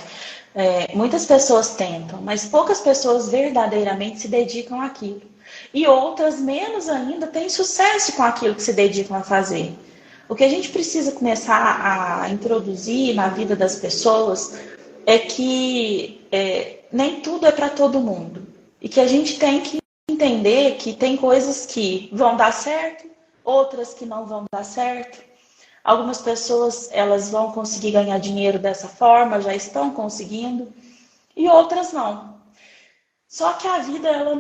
Muitas pessoas tentam, mas poucas pessoas verdadeiramente se dedicam àquilo. E outras, menos ainda, têm sucesso com aquilo que se dedicam a fazer. O que a gente precisa começar a introduzir na vida das pessoas é que nem tudo é para todo mundo. E que a gente tem que entender que tem coisas que vão dar certo, outras que não vão dar certo. Algumas pessoas elas vão conseguir ganhar dinheiro dessa forma, já estão conseguindo, e outras não. Só que a vida ela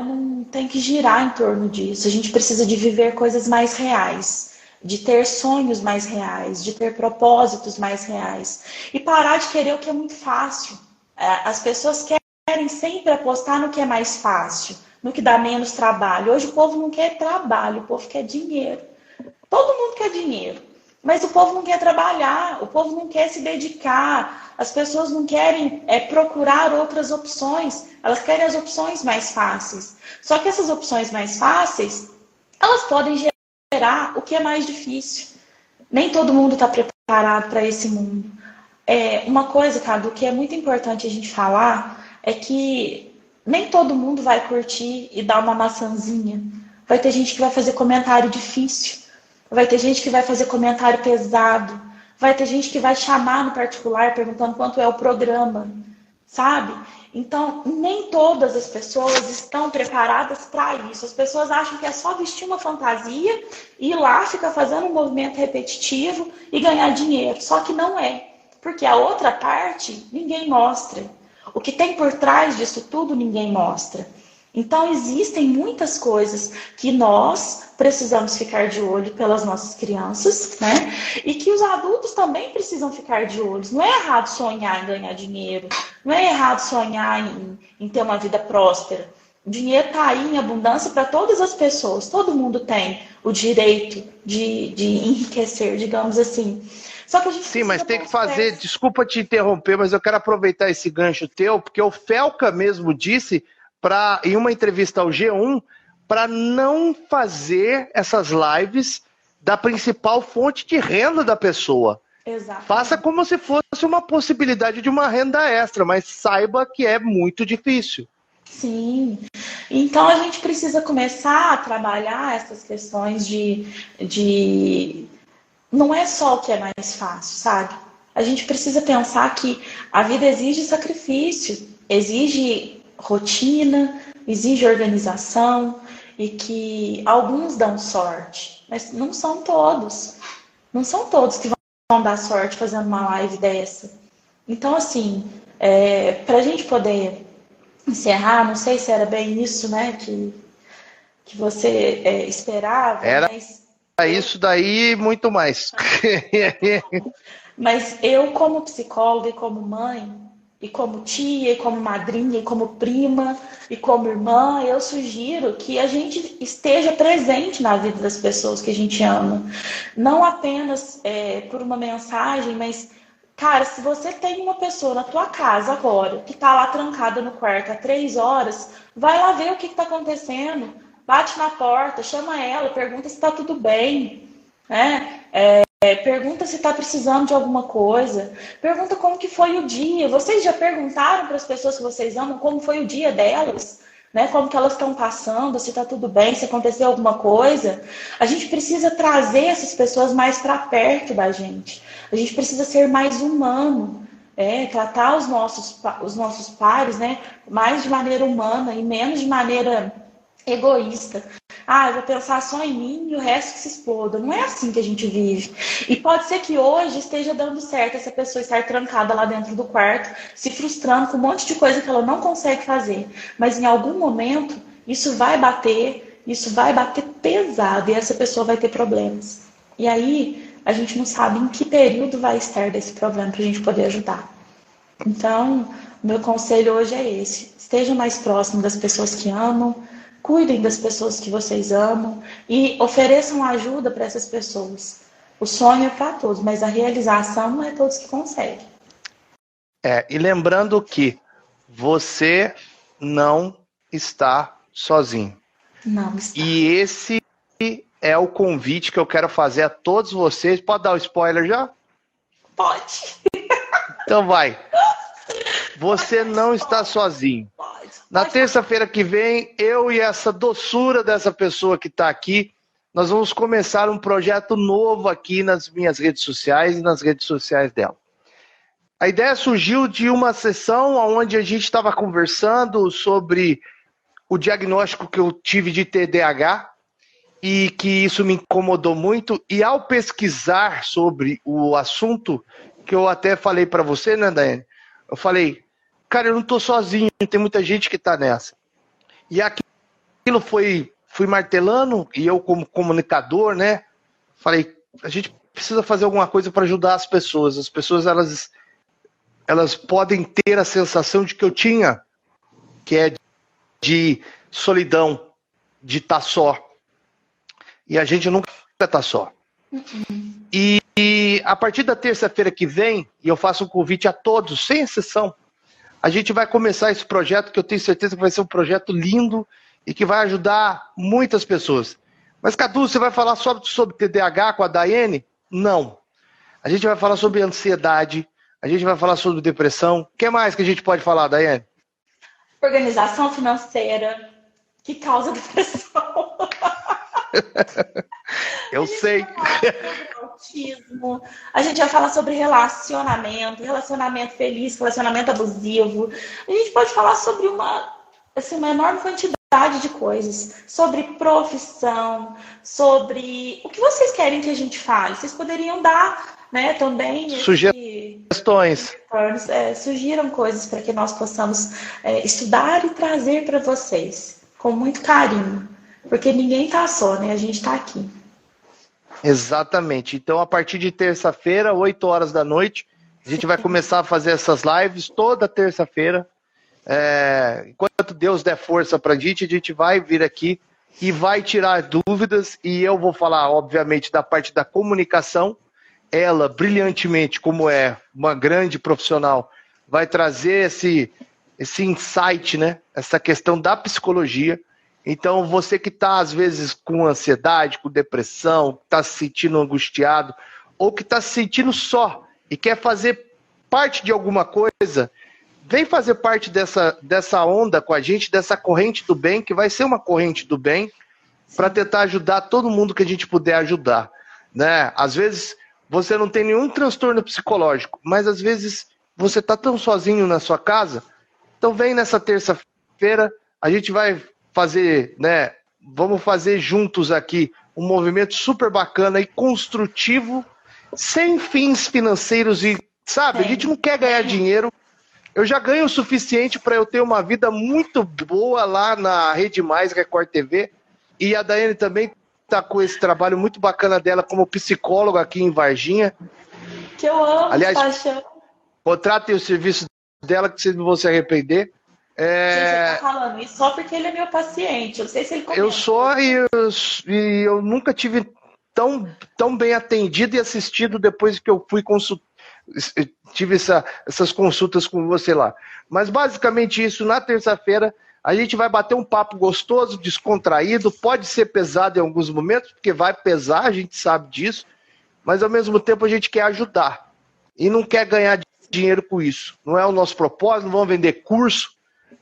não tem que girar em torno disso. A gente precisa de viver coisas mais reais, de ter sonhos mais reais, de ter propósitos mais reais. E parar de querer o que é muito fácil. As pessoas querem sempre apostar no que é mais fácil, no que dá menos trabalho. Hoje o povo não quer trabalho, o povo quer dinheiro. Todo mundo quer dinheiro, mas o povo não quer trabalhar, o povo não quer se dedicar, as pessoas não querem procurar outras opções, elas querem as opções mais fáceis. Só que essas opções mais fáceis, elas podem gerar o que é mais difícil. Nem todo mundo está preparado para esse mundo. Uma coisa, Cadu, que é muito importante a gente falar é que nem todo mundo vai curtir e dar uma maçãzinha. Vai ter gente que vai fazer comentário difícil. Vai ter gente que vai fazer comentário pesado. Vai ter gente que vai chamar no particular perguntando quanto é o programa, sabe? Então, nem todas as pessoas estão preparadas para isso. As pessoas acham que é só vestir uma fantasia, ir lá, ficar fazendo um movimento repetitivo e ganhar dinheiro. Só que não é. Porque a outra parte, ninguém mostra. O que tem por trás disso tudo, ninguém mostra. Então, existem muitas coisas que nós precisamos ficar de olho pelas nossas crianças, né? E que os adultos também precisam ficar de olho. Não é errado sonhar em ganhar dinheiro, não é errado sonhar em ter uma vida próspera. O dinheiro está aí em abundância para todas as pessoas. Todo mundo tem o direito de enriquecer, digamos assim. Só que a gente Sim, mas tem que fazer, desculpa te interromper, mas eu quero aproveitar esse gancho teu, porque o Felca mesmo disse em uma entrevista ao G1 para não fazer essas lives da principal fonte de renda da pessoa. Exato. Faça como se fosse uma possibilidade de uma renda extra, mas saiba que é muito difícil. Sim. Então a gente precisa começar a trabalhar essas questões de... Não é só o que é mais fácil, sabe? A gente precisa pensar que a vida exige sacrifício, exige rotina, exige organização e que alguns dão sorte, mas não são todos. Não são todos que vão dar sorte fazendo uma live dessa. Então, assim, para a gente poder encerrar, não sei se era bem isso, né, que você esperava, Era mas isso daí e muito mais. Mas eu, como psicóloga e como mãe, e como tia, e como madrinha, e como prima, e como irmã, eu sugiro que a gente esteja presente na vida das pessoas que a gente ama. Não apenas por uma mensagem, mas, cara, se você tem uma pessoa na tua casa agora, que tá lá trancada no quarto há 3 horas, vai lá ver o que tá acontecendo. Bate na porta, chama ela, pergunta se tá tudo bem, né? Pergunta se está precisando de alguma coisa. Pergunta como que foi o dia. Vocês já perguntaram para as pessoas que vocês amam como foi o dia delas? Né? Como que elas estão passando, se está tudo bem, se aconteceu alguma coisa. A gente precisa trazer essas pessoas mais para perto da gente. A gente precisa ser mais humano. Tratar os nossos pares, né, mais de maneira humana e menos de maneira egoísta. Eu vou pensar só em mim e o resto que se exploda. Não é assim que a gente vive. E pode ser que hoje esteja dando certo essa pessoa estar trancada lá dentro do quarto, se frustrando com um monte de coisa que ela não consegue fazer. Mas em algum momento, isso vai bater pesado e essa pessoa vai ter problemas. E aí, a gente não sabe em que período vai estar desse problema para a gente poder ajudar. Então, o meu conselho hoje é esse. Esteja mais próximo das pessoas que amam, cuidem das pessoas que vocês amam e ofereçam ajuda para essas pessoas. O sonho é para todos, mas a realização não é todos que conseguem. E lembrando que você não está sozinho. Não está. E esse é o convite que eu quero fazer a todos vocês. Pode dar o spoiler já? Pode. Então vai. Você não está sozinho. Na terça-feira que vem, eu e essa doçura dessa pessoa que está aqui, nós vamos começar um projeto novo aqui nas minhas redes sociais e nas redes sociais dela. A ideia surgiu de uma sessão onde a gente estava conversando sobre o diagnóstico que eu tive de TDAH e que isso me incomodou muito. E ao pesquisar sobre o assunto, que eu até falei para você, né, Daiane? Eu falei, cara, eu não estou sozinho, tem muita gente que está nessa. E aquilo fui martelando, e eu como comunicador, né, falei, a gente precisa fazer alguma coisa para ajudar as pessoas. As pessoas, elas podem ter a sensação de que eu tinha, que é de solidão, de estar só. E a gente nunca está só. E a partir da terça-feira que vem, e eu faço um convite a todos, sem exceção, a gente vai começar esse projeto que eu tenho certeza que vai ser um projeto lindo e que vai ajudar muitas pessoas. Mas, Cadu, você vai falar só sobre TDAH com a Daiane? Não. A gente vai falar sobre ansiedade, a gente vai falar sobre depressão. O que mais que a gente pode falar, Daiane? Organização financeira que causa depressão. Eu sei. Autismo. A gente vai falar sobre relacionamento feliz, relacionamento abusivo. A gente pode falar sobre uma enorme quantidade de coisas, sobre profissão, sobre o que vocês querem que a gente fale. Vocês poderiam dar, né, também sugestões. Sugiram coisas para que nós possamos estudar e trazer para vocês com muito carinho, porque ninguém está só, né? A gente está aqui. Exatamente. Então, a partir de terça-feira, 8 horas da noite, a gente vai começar a fazer essas lives toda terça-feira. Enquanto Deus der força pra gente, a gente vai vir aqui e vai tirar dúvidas. E eu vou falar, obviamente, da parte da comunicação. Ela, brilhantemente, como é uma grande profissional, vai trazer esse insight, né? Essa questão da psicologia. Então, você que está, às vezes, com ansiedade, com depressão, está se sentindo angustiado, ou que está se sentindo só e quer fazer parte de alguma coisa, vem fazer parte dessa onda com a gente, dessa corrente do bem, que vai ser uma corrente do bem, para tentar ajudar todo mundo que a gente puder ajudar, né? Às vezes, você não tem nenhum transtorno psicológico, mas às vezes você tá tão sozinho na sua casa, então vem nessa terça-feira, a gente vai fazer, né? Vamos fazer juntos aqui um movimento super bacana e construtivo, sem fins financeiros e, sabe, a gente não quer ganhar dinheiro. Eu já ganho o suficiente para eu ter uma vida muito boa lá na Rede Mais, Record TV. E a Daiane também está com esse trabalho muito bacana dela como psicóloga aqui em Varginha. Que eu amo, aliás, paixão. Contratem o serviço dela que vocês não vão se arrepender. Gente, ele tá falando isso só porque ele é meu paciente. Eu não sei se ele comenta. Eu sou e eu nunca tive tão bem atendido e assistido depois que eu fui tive essas consultas com você lá. Mas basicamente isso, na terça-feira, a gente vai bater um papo gostoso, descontraído, pode ser pesado em alguns momentos, porque vai pesar, a gente sabe disso, mas ao mesmo tempo a gente quer ajudar. E não quer ganhar dinheiro com isso. Não é o nosso propósito, não vamos vender curso,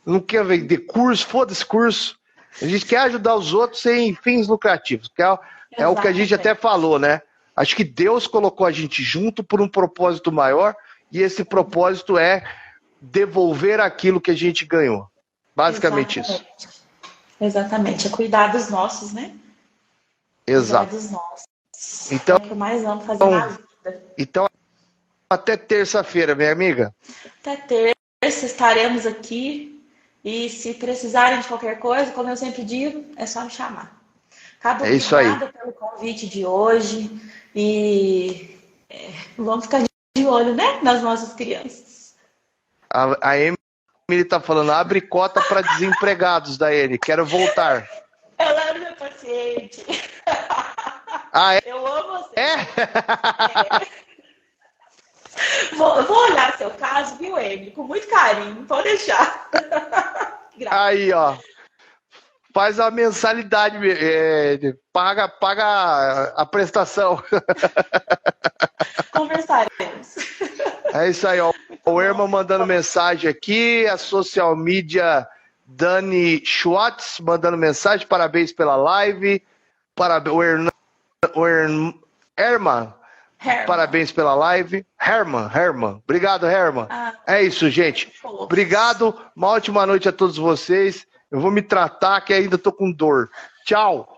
não quer vender curso, foda-se curso. A gente quer ajudar os outros sem fins lucrativos, que é o que a gente até falou, né? Acho que Deus colocou a gente junto por um propósito maior, e esse propósito é devolver aquilo que a gente ganhou. Basicamente isso. Exatamente. É cuidar dos nossos, né? Exato. Cuidar dos nossos. Então, é o que eu mais amo fazer na vida. Então, até terça-feira, minha amiga. Até terça estaremos aqui. E se precisarem de qualquer coisa, como eu sempre digo, é só me chamar. Cabo, é isso aí. Obrigada pelo convite de hoje. E vamos ficar de olho, né? Nas nossas crianças. A Emily tá falando, abre cota para desempregados da ele. Quero voltar. Ela é minha paciente. Ah, é? Eu amo você. É? Vou olhar seu caso, viu, Emily? Com muito carinho. Pode deixar. Aí, ó. Faz a mensalidade, paga a prestação. Conversaremos. É isso aí, ó. O Irma mandando mensagem aqui, a social media Dani Schwartz mandando mensagem, parabéns pela live. Herman, parabéns pela live. Herman. Obrigado, Herman. É isso, gente. Obrigado. Uma ótima noite a todos vocês. Eu vou me tratar que ainda tô com dor. Tchau.